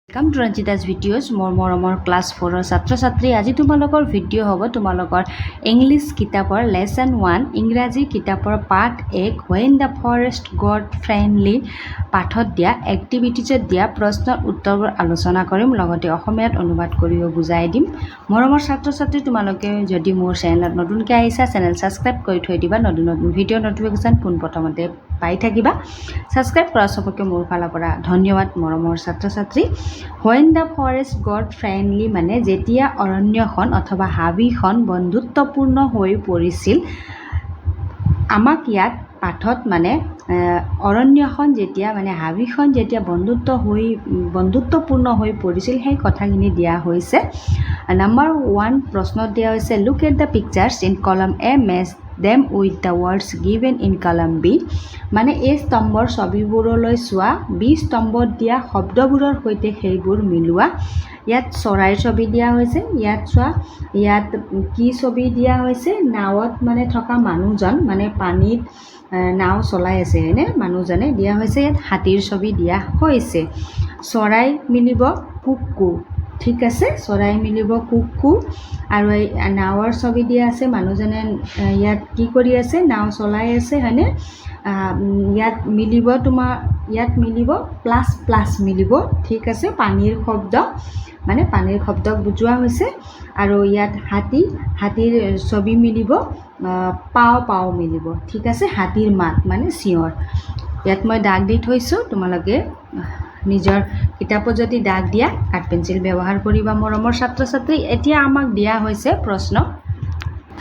Welcome to Ranjita's videos. More class 4 ছাত্ৰ ছাত্ৰী আজি তোমালোকৰ ভিডিও হ'ব তোমালোকৰ ইংলিশ কিতাপৰ লেসন 1 ইংৰাজী কিতাপৰ পাঠ 1 when the forest got friendly পাঠত দিয়া এক্টিভিটিজত দিয়া প্ৰশ্নৰ উত্তৰবোৰ আলোচনা কৰিম লগতে অসমীয়াত অনুবাদ কৰিও বুজাই দিম মৰমৰ ছাত্ৰ ছাত্ৰী তোমালোকে যদি মোৰ চেনেলত নতুনকৈ আহিছা চেনেল সাবস্ক্ৰাইব কৰি থৈ দিবা নতুন ভিডিও নোটিফিকেশন পোন প্ৰথমতে পাই থাকিবা সাবস্ক্ৰাইব কৰা সবকে মোৰ ফালৰ পৰা ধন্যবাদ মৰমৰ ছাত্ৰ ছাত্ৰী when the forest got friendly মানে যেতিয়া অৰণ্যখন অথবা হাবিখন বন্ধুত্বপূৰ্ণ হৈ পৰিছিল আমাক ইয়াত পাঠত মানে অৰণ্যখন যেতিয়া মানে হাবিখন যেতিয়া বন্ধুত্বপূৰ্ণ হৈ পৰিছিল সেই কথাখিনি দিয়া হৈছে নাম্বাৰ 1 প্ৰশ্নত দিয়া হৈছে look at the pictures in column A match them with the words given in column B মানে এই স্তম্ভৰ ছবিবোৰলৈ চোৱা বি স্তম্ভত দিয়া শব্দবোৰৰ সৈতে সেইবোৰ মিলোৱা ইয়াত চৰাইৰ ছবি দিয়া হৈছে ইয়াত চোৱা ইয়াত কি ছবি দিয়া হৈছে নাৱত মানে থকা মানুহজন মানে পানীত নাও চলাই আছে হয়নে মানুহজনে দিয়া হৈছে ইয়াত হাতীৰ ছবি দিয়া হৈছে চৰাই মিলিব কুকু ঠিক আছে চৰাই মিলিব কুকু আৰু নাৱৰ ছবি দিয়া আছে মানুহজনে ইয়াত কি কৰি আছে নাও চলাই আছে হয়নে ইয়াত মিলিব প্লাস প্লাস মিলিব ঠিক আছে পানীৰ শব্দ মানে পানীৰ শব্দক বুজোৱা হৈছে আৰু ইয়াত হাতীৰ ছবি মিলিব পাও মিলিব ঠিক আছে হাতীৰ মাত মানে চিঞৰ ইয়াত মই দাগ দি থৈছোঁ তোমালোকে নিজৰ কিতাপত যদি দাগ দিয়া কাঠ পেন্সিল ব্যৱহাৰ কৰিবা মৰমৰ ছাত্ৰ ছাত্ৰী এতিয়া আমাক দিয়া হৈছে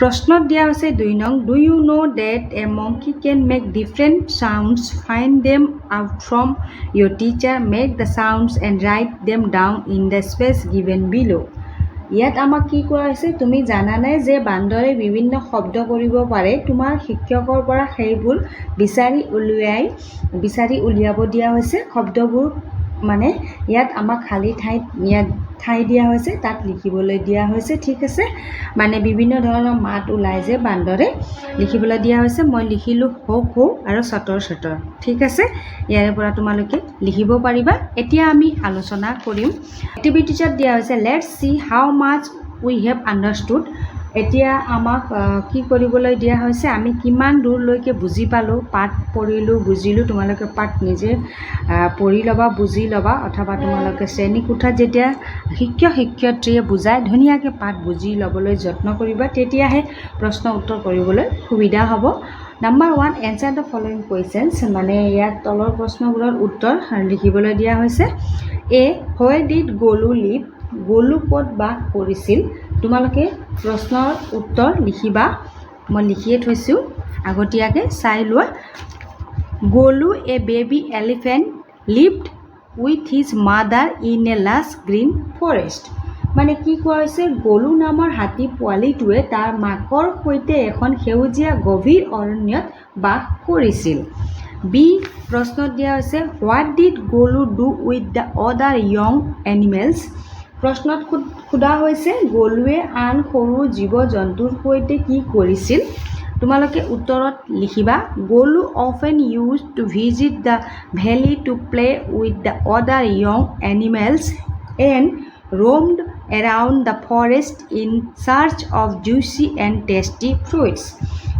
প্ৰশ্নত দিয়া হৈছে 2 নং do you know that a monkey can make different sounds find them out from your teacher make the sounds and write them down in the space given below ইয়াত আমাক কি কোৱা হৈছে তুমি জানা নাই যে বান্দৰে বিভিন্ন শব্দ কৰিব পাৰে তোমাৰ শিক্ষকৰ পৰা সেইবোৰ বিচাৰি উলিয়াব দিয়া হৈছে শব্দবোৰ মানে ইয়াত আমাক খালি ঠাই দিয়া হৈছে তাত লিখিবলৈ দিয়া হৈছে ঠিক আছে মানে বিভিন্ন ধৰণৰ মাত ওলাই যে বান্দৰে লিখিবলৈ দিয়া হৈছে মই লিখিলোঁ হো আৰু চটৰ ঠিক আছে ইয়াৰ পৰা তোমালোকে লিখিব পাৰিবা এতিয়া আমি আলোচনা কৰিম এক্টিভিটিজত দিয়া হৈছে let's see how much we have আন্ডাৰষ্টুড এতিয়া আমাক কি কৰিবলৈ দিয়া হৈছে আমি কিমান দূৰলৈকে বুজি পালোঁ পাঠ পঢ়িলোঁ বুজিলোঁ তোমালোকে পাঠ নিজে পঢ়ি ল'বা বুজি ল'বা অথবা তোমালোকে শ্ৰেণী কোঠাত যেতিয়া শিক্ষয়িত্ৰীয়ে বুজায় ধুনীয়াকৈ পাঠ বুজি ল'বলৈ যত্ন কৰিবা তেতিয়াহে প্ৰশ্ন উত্তৰ কৰিবলৈ সুবিধা হ'ব number 1 answer the following questions মানে ইয়াত তলৰ প্ৰশ্নবোৰৰ উত্তৰ লিখিবলৈ দিয়া হৈছে এ হোৱেৰ ডিড গলু লিভ গলু ক'ত বাস কৰিছিল তোমালোকে প্ৰশ্নৰ উত্তৰ লিখিবা মই লিখিয়ে থৈছোঁ আগতীয়াকৈ চাই লোৱা Golu a baby elephant lived with his mother in a lush green forest মানে কি কোৱা হৈছে গলু নামৰ হাতী পোৱালিটোৱে তাৰ মাকৰ সৈতে এখন সেউজীয়া গভীৰ অৰণ্যত বাস কৰিছিল বি প্ৰশ্নত দিয়া হৈছে what did Golu do with the other young animals প্ৰশ্নত সোধা হৈছে গলুৱে আন সৰু জীৱ জন্তুৰ সৈতে কি কৰিছিল তোমালোকে উত্তৰত লিখিবা Golu often use to visit the valley to play with the other young animals and roamed around the forest in search of juicy and tasty fruits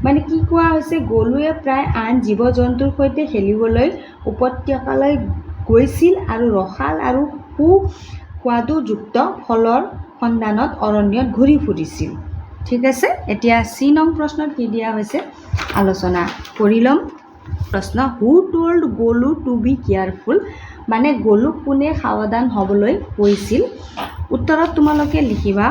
মানে কি কোৱা হৈছে গলুৱে প্ৰায় আন জীৱ জন্তুৰ সৈতে খেলিবলৈ উপত্যকালৈ গৈছিল আৰু ৰসাল আৰু সোৱাদযুক্ত ফলৰ সন্ধানত অৰণ্যত ঘূৰি ফুৰিছিল ঠিক আছে এতিয়া চি নং প্ৰশ্নত কি দিয়া হৈছে আলোচনা কৰি ল'ম প্ৰশ্ন who told Golu to be careful মানে গলুক কোনে সাৱধান হ'বলৈ কৈছিল উত্তৰত তোমালোকে লিখিবা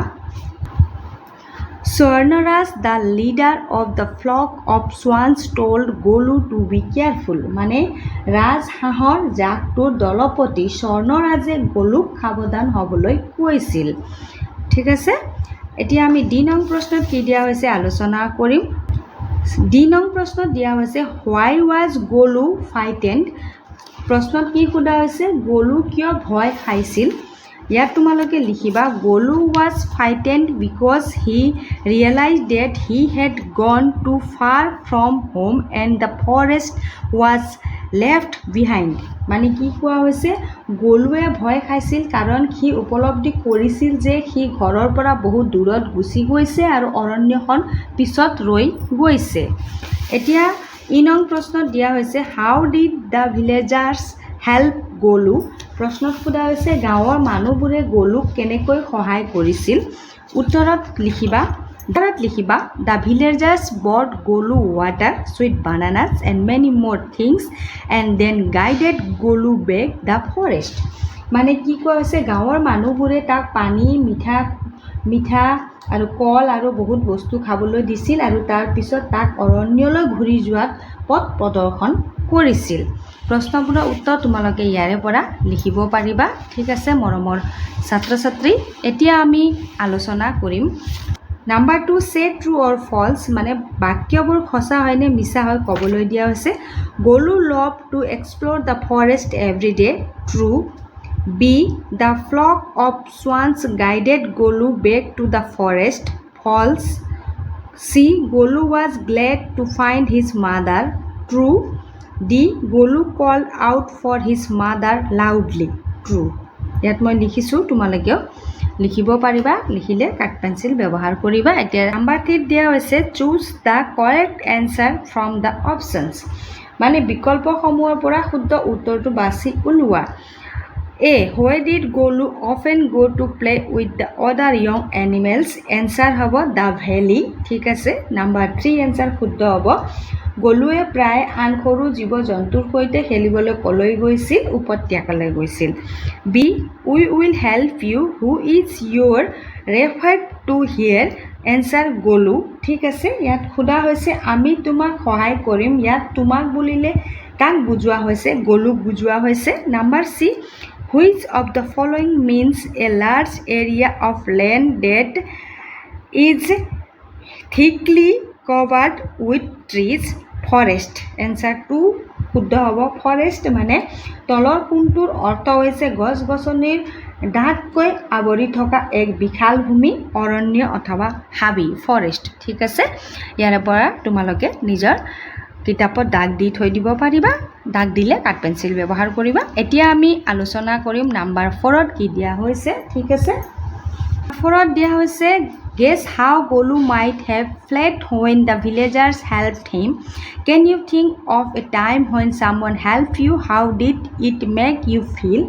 Swarnaraj the leader of the flock of swans told Golu to be careful মানে ৰাজহাঁহৰ জাকটোৰ দলপতি স্বৰ্ণৰাজে গলুক সাৱধান হ'বলৈ কৈছিল ঠিক আছে এতিয়া আমি ডি নং প্ৰশ্নত কি দিয়া হৈছে আলোচনা কৰিম ডি নং প্ৰশ্নত দিয়া হৈছে হোৱাই ৱাজ গলু ফ্ৰাইটেণ্ড প্ৰশ্নত কি সোধা হৈছে গলু কিয় ভয় খাইছিল ইয়াত তোমালোকে লিখিবা Golu was frightened because he realize that he had gone too far from home and the forest was left behind মানে কি কোৱা হৈছে গলুৱে ভয় খাইছিল কাৰণ সি উপলব্ধি কৰিছিল যে সি ঘৰৰ পৰা বহুত দূৰত গুচি গৈছে আৰু অৰণ্যখন পিছত ৰৈ গৈছে এতিয়া ইনং প্ৰশ্নত দিয়া হৈছে হাউ ডিড দ্য ভিলেজাৰ্ছ হেল্প গলু প্ৰশ্নত সোধা হৈছে গাঁৱৰ মানুহবোৰে গলুক কেনেকৈ সহায় কৰিছিল উত্তৰত লিখিবা the villagers bought Golu water, sweet bananas and many more things and then guided Golu back the forest. মানে কি কোৱা হৈছে গাঁৱৰ মানুহবোৰে তাক পানী মিঠা আৰু কল আৰু বহুত বস্তু খাবলৈ দিছিল আৰু তাৰ পিছত তাক অৰণ্যলৈ ঘূৰি যোৱাত পথ প্ৰদৰ্শন কৰিছিল প্ৰশ্নবোৰৰ উত্তৰ তোমালোকে ইয়াৰে পৰা লিখিব পাৰিবা ঠিক আছে মৰমৰ ছাত্ৰ ছাত্ৰী এতিয়া আমি আলোচনা কৰিম Number 2 say true or false মানে বাক্যবোৰ সঁচা হয় নে মিছা হয় ক'বলৈ দিয়া হৈছে Golu love to explore the forest every day true B the flock of swans guided Golu back to the forest false C Golu was glad to find his mother true D Golu call out for his mother loudly true ইয়াত মই লিখিছোঁ তোমালোকেও লিখিব পাৰিবা লিখিলে কাট pencil ব্যৱহাৰ কৰিবা এতিয়া নাম্বাৰ 3 দিয়া হৈছে choose the correct answer from the options মানে বিকল্পসমূহৰ পৰা শুদ্ধ উত্তৰটো বাছি উলিওৱা A where did Golu often go to play with the other young animals answer হ'ব দ্য ভেলি ঠিক আছে নাম্বাৰ 3 এনসাৰ শুদ্ধ হ'ব গলুৱে প্ৰায় আন সৰু জীৱ জন্তুৰ সৈতে খেলিবলৈ কলৈ গৈছিল উপত্যকালৈ গৈছিল B we will help you who is your referred to here answer Golu ঠিক আছে ইয়াত সোধা হৈছে আমি তোমাক সহায় কৰিম ইয়াত তোমাক বুলিলে কাক বুজোৱা হৈছে গলুক বুজোৱা হৈছে number C which of the following means a large area of land that is thickly covered with trees forest answer 2 শুদ্ধ হ'ব ফৰেষ্ট মানে তলৰ কোনটোৰ অৰ্থ হৈছে গছ গছনিৰ ডাঠকৈ আৱৰি থকা এক বিশাল ভূমি অৰণ্য অথবা হাবি ফৰেষ্ট ঠিক আছে ইয়াৰ পৰা তোমালোকে নিজৰ কিতাপত দাগ দি থৈ দিব পাৰিবা দাগ দিলে কাট পেন্সিল ব্যৱহাৰ কৰিবা এতিয়া আমি আলোচনা কৰিম নাম্বাৰ 4ত কি দিয়া হৈছে ঠিক আছে 4ত দিয়া হৈছে Guess how Golu might have fled when the villagers helped him. Can you think of a time when someone helped you? How did it make you feel?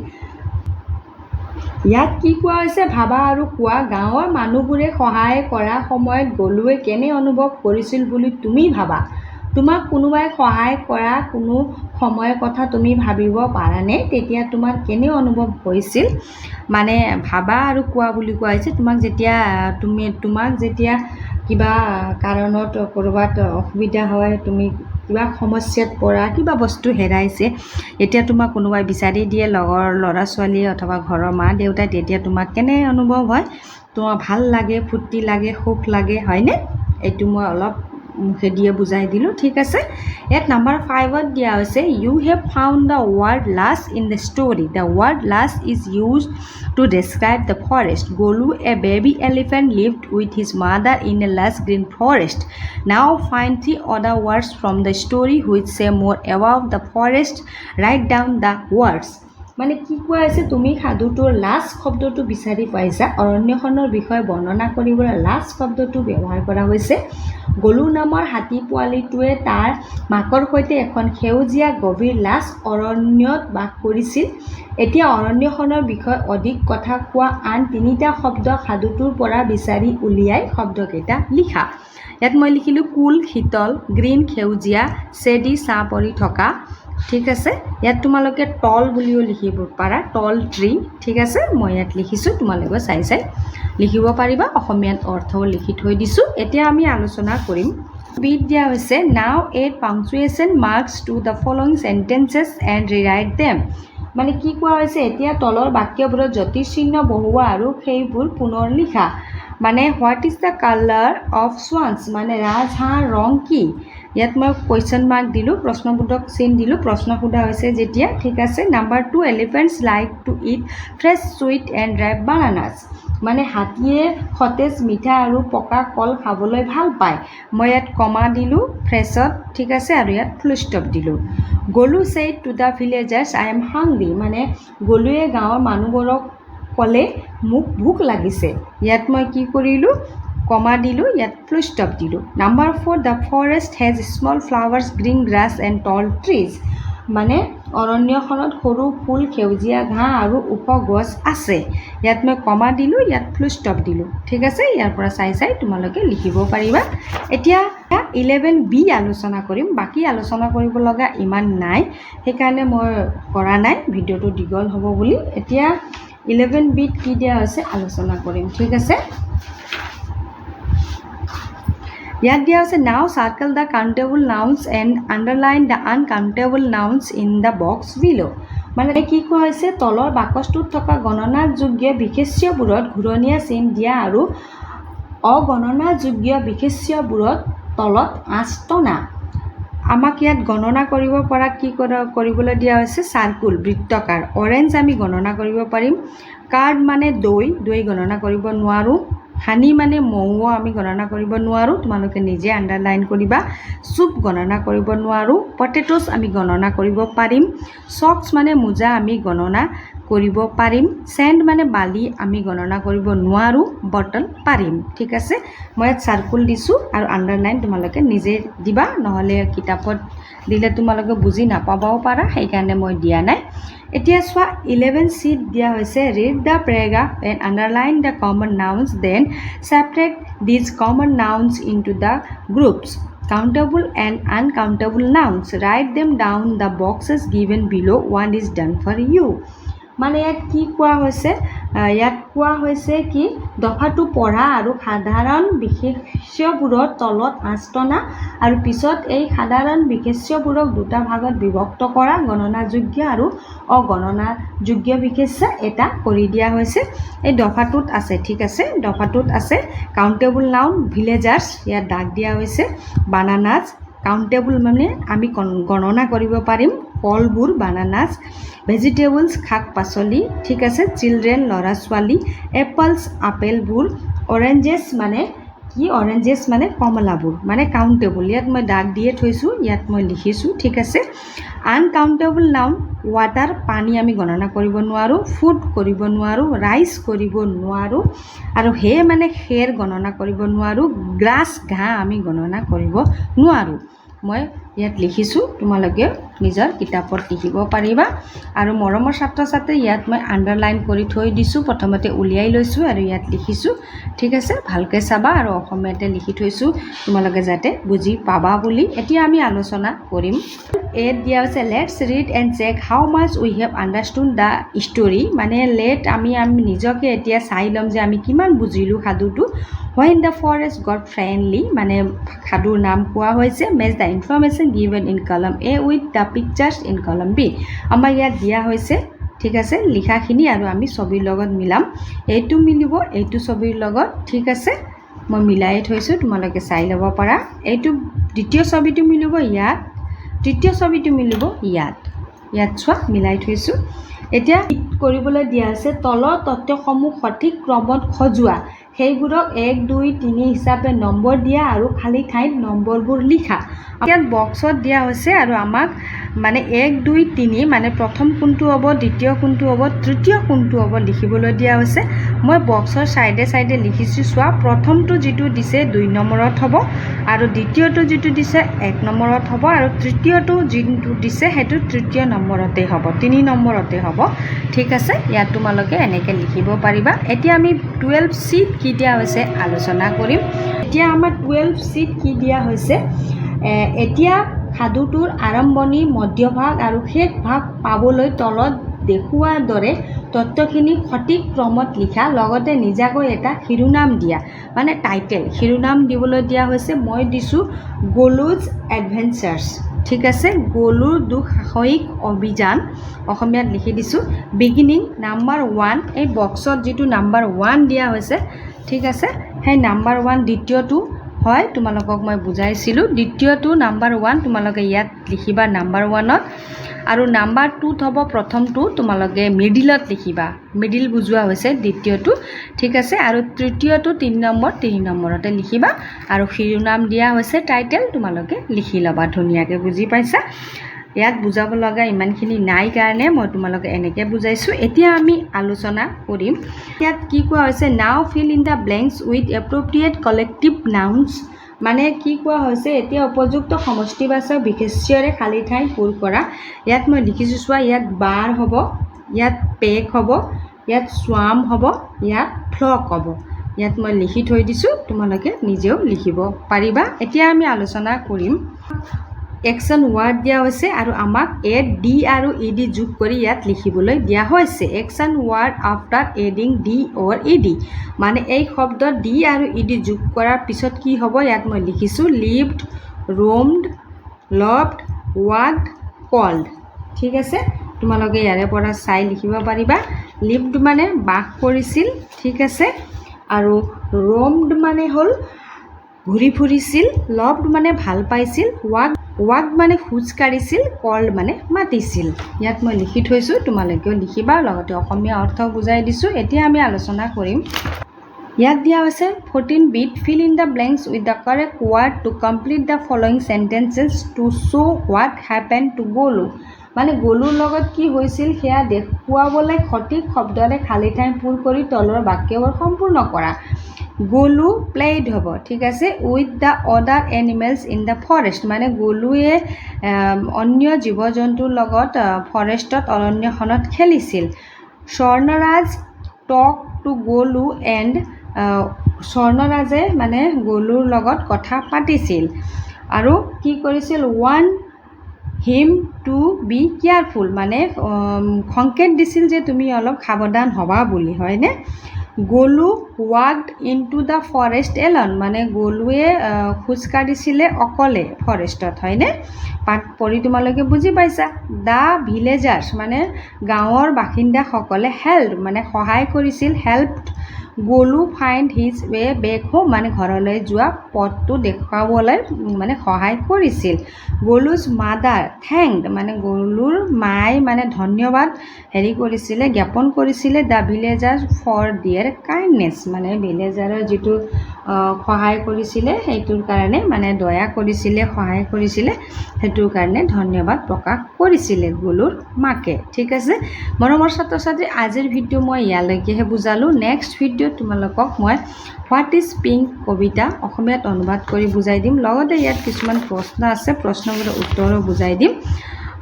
ইয়াত কি কোৱা হৈছে ভাবা আৰু কোৱা গাঁৱৰ মানুহবোৰে সহায় কৰা সময়ত গলুৱে কেনে অনুভৱ কৰিছিল বুলি তুমি ভাবা তোমাক কোনোবাই সহায় কৰা কোনো সময়ৰ কথা তুমি ভাবিব পাৰানে তেতিয়া তোমাৰ কেনে অনুভৱ হৈছিল মানে ভাবা আৰু কোৱা বুলি কোৱা হৈছে তোমাক যেতিয়া কিবা কাৰণত কৰবাত অসুবিধা হয় তুমি কিবা সমস্যাত পৰা কিবা বস্তু হেৰাইছে এতিয়া তোমাক কোনোবাই বিচাৰি দিয়ে লগৰ ল'ৰা ছোৱালী অথবা ঘৰৰ মা দেউতাই তেতিয়া তোমাক কেনে অনুভৱ হয় তোমাৰ ভাল লাগে ফূৰ্তি লাগে সুখ লাগে হয়নে এইটো মই অলপ মুখেদিয়ে বুজাই দিলোঁ ঠিক আছে ইয়াত নাম্বাৰ 5ত দিয়া হৈছে you have found the word lush in the story the word lush is used to describe the forest Golu a baby elephant lived with his mother in a lush green forest now find 3 other words from the story which say more about the forest write down the words মানে কি কোৱা হৈছে তুমি সাধুটোৰ last শব্দটো বিচাৰি পাইছা অৰণ্যখনৰ বিষয়ে বৰ্ণনা কৰিবলৈ লাষ্ট শব্দটো ব্যৱহাৰ কৰা হৈছে গলু নামৰ হাতী পোৱালিটোৱে তাৰ মাকৰ সৈতে এখন সেউজীয়া গভীৰ লাজ অৰণ্যত বাস কৰিছিল এতিয়া অৰণ্যখনৰ বিষয়ে অধিক কথা কোৱা আন 3টা শব্দ সাধুটোৰ পৰা বিচাৰি উলিয়াই শব্দকেইটা লিখা ইয়াত মই লিখিলোঁ কুল শীতল গ্ৰীণ সেউজীয়া চেডি ছাঁ পৰি থকা ঠিক আছে ইয়াত তোমালোকে টল বুলিও লিখিব পাৰা টল ট্ৰি ঠিক আছে মই ইয়াত লিখিছোঁ তোমালোকে চাই লিখিব পাৰিবা অসমীয়াত অৰ্থও লিখি থৈ দিছোঁ এতিয়া আমি আলোচনা কৰিম বিট দিয়া হৈছে now add punctuation marks to the following sentences and rewrite them মানে কি কোৱা হৈছে এতিয়া তলৰ বাক্যবোৰত জ্যোতিচিহ্ন বহুৱা আৰু সেইবোৰ পুনৰ লিখা মানে what is the colour of swans মানে ৰাজহাঁহৰ ৰং কি ইয়াত মই কুৱেশ্যন মাৰ্ক দিলোঁ প্ৰশ্নবোধক চিন দিলোঁ প্ৰশ্ন সোধা হৈছে যেতিয়া ঠিক আছে number 2 elephants like to eat fresh sweet and ripe bananas মানে হাতীয়ে সতেজ মিঠা আৰু পকা কল খাবলৈ ভাল পায় মই ইয়াত কমা দিলোঁ ফ্ৰেছত ঠিক আছে আৰু ইয়াত ফুল ষ্টপ দিলোঁ গলু said to the villagers I am hungry মানে গলুৱে গাঁৱৰ মানুহবোৰক ক'লে মোক ভোক লাগিছে ইয়াত মই কি কৰিলোঁ কমা দিলোঁ ইয়াত ফুল ষ্টপ দিলোঁ number 4 the forest has small flowers green grass and tall trees মানে অৰণ্যখনত সৰু ফুল সেউজীয়া ঘাঁহ আৰু ওখ গছ আছে ইয়াত মই কমা দিলোঁ ইয়াত ফুল ষ্টপ দিলোঁ ঠিক আছে ইয়াৰ পৰা চাই তোমালোকে লিখিব পাৰিবা এতিয়া 11B আলোচনা কৰিম বাকি আলোচনা কৰিব লগা ইমান নাই সেইকাৰণে মই কৰা নাই ভিডিঅ'টো দীঘল হ'ব বুলি এতিয়া 11B কি দিয়া হৈছে আলোচনা কৰিম ঠিক আছে ইয়াত দিয়া আছে now circle the countable nouns and underline the uncountable nouns in the box below মানে কি কোৱা হৈছে তলৰ বাকচটোত থকা গণনাযোগ্য বিশেষ্যবোৰত ঘূৰণীয়া চিন দিয়া আৰু অগণনাযোগ্য বিশেষ্যবোৰত তলত আঁচ টনা আমাক ইয়াত গণনা কৰিব পৰা কি কৰিবলৈ দিয়া হৈছে সাৰ্কুল বৃত্তাকাৰ অৰেঞ্জ আমি গণনা কৰিব পাৰিম কাৰ্ড মানে দৈ গণনা কৰিব নোৱাৰো হানি মানে মৌ আমি গণনা কৰিব নোৱাৰো তোমালোকে নিজে আন্ডাৰলাইন কৰিবা সুপ গণনা কৰিব নোৱাৰো পটেটোস আমি গণনা কৰিব পাৰিম সক্স মানে মোজা আমি গণনা কৰিব পাৰিম স্যান্ড মানে বালি আমি গণনা কৰিব নোৱাৰো বটল পাৰিম ঠিক আছে মই ইয়াত সাৰ্কুল দিছো আৰু আন্ডাৰলাইন তোমালোকে নিজে দিবা নহলে কিতাপত দিলে তোমালোকে বুজি নাপাবাও পাৰা সেইকাৰণে মই দিয়া নাই এতিয়া সোৱা 11C দিয়া হৈছে read the paragraph and underline the common nouns then separate these common nouns into the groups countable and uncountable nouns write them down the boxes given below one is done for you মানে ইয়াত কি কোৱা হৈছে কি দফাটো পঢ়া আৰু সাধাৰণ বিশেষ্যবোৰৰ তলত আঁচটনা আৰু পিছত এই সাধাৰণ বিশেষ্যবোৰক দুটা ভাগত বিভক্ত কৰা গণনাযোগ্য আৰু অগণনাযোগ্য বিশেষ্য এটা কৰি দিয়া হৈছে এই দফাটোত আছে ঠিক আছে দফাটোত আছে কাউন্টেবল নাউন ভিলেজাৰ্স ইয়াত দাগ দিয়া হৈছে বানানাস কাউন্টেবল মানে আমি গণনা কৰিব পাৰিম ফলবোৰ বানানাস ভেজিটেবলস শাক পাচলি ঠিক আছে চিলড্ৰেন লৰা ছোৱালী এপলস আপেলবোৰ অৰেঞ্জেস মানে কি অৰেঞ্জেস মানে কমলাবোৰ মানে কাউন্টেবল ইয়াত মই দাগ দিয়ে থৈছো ইয়াত মই লিখিছো ঠিক আছে আনকাউন্টেবল নাউন ওয়াটাৰ পানী আমি গণনা কৰিব নোৱাৰো ফুড কৰিব নোৱাৰো ৰাইস কৰিব নোৱাৰো আৰু হে মানে খেৰ গণনা কৰিব নোৱাৰো গ্ৰাছ ঘাঁহ আমি গণনা কৰিব নোৱাৰো মই ইয়াত লিখিছো তোমালোকে নিজৰ কিতাপত লিখিব পাৰিবা আৰু মৰমৰ ছাত্ৰ ছাত্ৰী ইয়াত মই আন্ডাৰলাইন কৰি থৈ দিছো প্ৰথমতে উলিয়াই লৈছো আৰু ইয়াত লিখিছো ঠিক আছে ভালকৈ চাবা আৰু অসমীয়াতে লিখি থৈছো তোমালোকে যাতে বুজি পাবা বুলি এতিয়া আমি আলোচনা কৰিম এড দিয়া আছে let's read and check how much we have understood the story মানে আমি নিজকে এতিয়া চাই ল'ম যে আমি কিমান বুজিলো সাধুটো when the forest got friendly মানে সাধুৰ নাম কোৱা হৈছে match the information given in column A with the pictures in column B আমাৰ ইয়াত দিয়া হৈছে ঠিক আছে লিখাখিনি আৰু আমি ছবিৰ লগত মিলাম এইটো মিলিব এইটো ছবিৰ লগত ঠিক আছে মই মিলাই থৈছো তোমালোকে চাই ল'ব পাৰা এইটো দ্বিতীয় ছবিটো মিলিব ইয়াত তৃতীয় ছবিটো মিলিব ইয়াত চোৱা মিলাই থৈছো এতিয়া কৰিবলৈ দিয়া আছে তলৰ তথ্যসমূহ সঠিক ক্ৰমত সজোৱা সেইবোৰক 1 2 3 হিচাপে নম্বৰ দিয়া আৰু খালি ঠাইত নম্বৰবোৰ লিখা ইয়াত বক্সত দিয়া হৈছে আৰু আমাক মানে 1 2 3 মানে প্ৰথম কোনটো হ'ব দ্বিতীয় কোনটো হ'ব তৃতীয় কোনটো হ'ব লিখিবলৈ দিয়া হৈছে মই বক্সৰ সাইডে লিখিছো চোৱা প্ৰথমটো যেটো দিছে 2 নম্বৰত হ'ব আৰু দ্বিতীয়টো যেটো দিছে 1 নম্বৰত হ'ব আৰু তৃতীয়টো যেটো দিছে হেতু তৃতীয় নম্বৰতে হ'ব 3 নম্বৰতে হ'ব ঠিক আছে ইয়াত তোমালোকে এনেকৈ লিখিব পাৰিবা এতিয়া আমি 12C কি দিয়া হৈছে আলোচনা কৰিম এতিয়া আমাৰ 12C কি দিয়া হৈছে এতিয়া সাধুটোৰ আৰম্ভণি মধ্যভাগ আৰু শেষ ভাগ পাবলৈ তলত দেখুৱাৰ দৰে তথ্যখিনি সঠিক ক্ৰমত লিখা লগতে নিজাকৈ এটা শিৰোনাম দিয়া মানে টাইটেল শিৰোনাম দিবলৈ দিয়া হৈছে মই দিছো গলুজ এডভেঞ্চাৰ্স ঠিক আছে গলুৰ দুঃসাহসিক অভিযান অসমীয়াত লিখি দিছো বিগিনিং নাম্বাৰ 1 এই বক্সত যেটো নাম্বাৰ 1 দিয়া হৈছে ঠিক আছে সেই নাম্বাৰ 1 দ্বিতীয়টো হয় তোমালোকক মই বুজাইছিলোঁ দ্বিতীয়টো নাম্বাৰ 1 তোমালোকে ইয়াত লিখিবা নাম্বাৰ 1ত আৰু নাম্বাৰ 2ত হ'ব প্ৰথমটো তোমালোকে মিডিলত লিখিবা মিডিল বুজোৱা হৈছে দ্বিতীয়টো ঠিক আছে আৰু তৃতীয়টো 3 নম্বৰতে লিখিবা আৰু শিৰোনাম দিয়া হৈছে টাইটেল তোমালোকে লিখি ল'বা ধুনীয়াকৈ বুজি পাইছা ইয়াত বুজাব লগা ইমানখিনি নাই কাৰণে মই তোমালোকে এনেকৈ বুজাইছোঁ এতিয়া আমি আলোচনা কৰিম ইয়াত কি কোৱা হৈছে নাও feel in the blanks with appropriate collective nouns মানে কি কোৱা হৈছে এতিয়া উপযুক্ত সমষ্টিবাচক বিশেষ্যৰে খালী ঠাই পূৰ কৰা ইয়াত মই লিখিছোঁ চোৱা ইয়াত বাৰ হ'ব ইয়াত পেক হ'ব ইয়াত স্বাম হ'ব ইয়াত ফ্লক হ'ব ইয়াত মই লিখি থৈ দিছোঁ তোমালোকে নিজেও লিখিব পাৰিবা এতিয়া আমি আলোচনা কৰিম একশ্যন ৱাৰ্ড দিয়া হৈছে আৰু আমাক এড ডি আৰু ইডি যোগ কৰি ইয়াত লিখিবলৈ দিয়া হৈছে action word after adding D or ED মানে এই শব্দত ডি আৰু ইডি যোগ কৰাৰ পিছত কি হ'ব ইয়াত মই লিখিছোঁ লিভড ৰোমড লভড ৱাকড কল্ড ঠিক আছে তোমালোকে ইয়াৰে পৰা চাই লিখিব পাৰিবা লিভড মানে বাস কৰিছিল ঠিক আছে আৰু ৰোমড মানে হ'ল ঘূৰি ফুৰিছিল লভড মানে ভাল পাইছিল ৱাকড মানে খোজ কাঢ়িছিল কল্ড মানে মাতিছিল ইয়াত মই লিখি থৈছোঁ তোমালোকেও লিখিবা লগতে অসমীয়া অৰ্থ বুজাই দিছোঁ এতিয়া আমি আলোচনা কৰিম ইয়াত দিয়া হৈছে 14 bit fill in the blanks with the correct word to complete the following sentences to show' what happen to Golu মানে গ'লুৰ লগত কি হৈছিল সেয়া দেখুৱাবলৈ সঠিক শব্দৰে খালী ঠাই পূৰ কৰি তলৰ বাক্যবোৰ সম্পূৰ্ণ কৰা গ'লু প্লেইড হ'ব ঠিক আছে with the other animals in the forest মানে গ'লুৱে অন্য জীৱ জন্তুৰ লগত ফৰেষ্টত অৰণ্যখনত খেলিছিল স্বৰ্ণৰাজ টক টু গ'লু এণ্ড স্বৰ্ণৰাজে মানে গ'লুৰ লগত কথা পাতিছিল আৰু কি কৰিছিল one him to be careful মানে সংকেত দিছিল যে তুমি অলপ সাৱধান হ'বা বুলি হয়নে Golu walked into the forest alone মানে গ'লুৱে খোজ কাঢ়িছিলে অকলে ফৰেষ্টত হয়নে পাঠ পঢ়ি তোমালোকে বুজি পাইছা দ্য ভিলেজাৰ্ছ মানে গাঁৱৰ বাসিন্দাসকলে হেল্প মানে সহায় কৰিছিল হেল্পড গ'লু ফাইণ্ড হিজ ৱে বেক হোম মানে ঘৰলৈ যোৱা পথটো দেখুৱাবলৈ মানে সহায় কৰিছিল গ'লুজ মাদাৰ থেংকড মানে গ'লুৰ মায়ে মানে ধন্যবাদ কৰিছিলে জ্ঞাপন কৰিছিলে the villagers for their kindness মানে ভিলেজাৰৰ যিটো সহায় কৰিছিলে সেইটোৰ কাৰণে মানে দয়া কৰিছিলে সহায় কৰিছিলে সেইটোৰ কাৰণে ধন্যবাদ প্ৰকাশ কৰিছিলে গ'লুৰ মাকে ঠিক আছে মৰমৰ ছাত্ৰ ছাত্ৰী আজিৰ ভিডিঅ' মই ইয়ালৈকেহে বুজালোঁ নেক্সট ভিডিঅ'ত তোমালোকক মই হোৱাট ইজ পিংক কবিতা অসমীয়াত অনুবাদ কৰি বুজাই দিম লগতে ইয়াত কিছুমান প্ৰশ্ন আছে প্ৰশ্নবোৰৰ উত্তৰো বুজাই দিম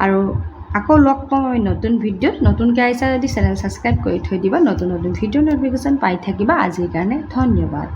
আৰু আকৌ লগ পাম আমি নতুন ভিডিঅ'ত নতুনকৈ আহিছা যদি চেনেল ছাবস্ক্ৰাইব কৰি থৈ দিবা নতুন ভিডিঅ' ন'টিফিকেশ্যন পাই থাকিবা আজিৰ কাৰণে ধন্যবাদ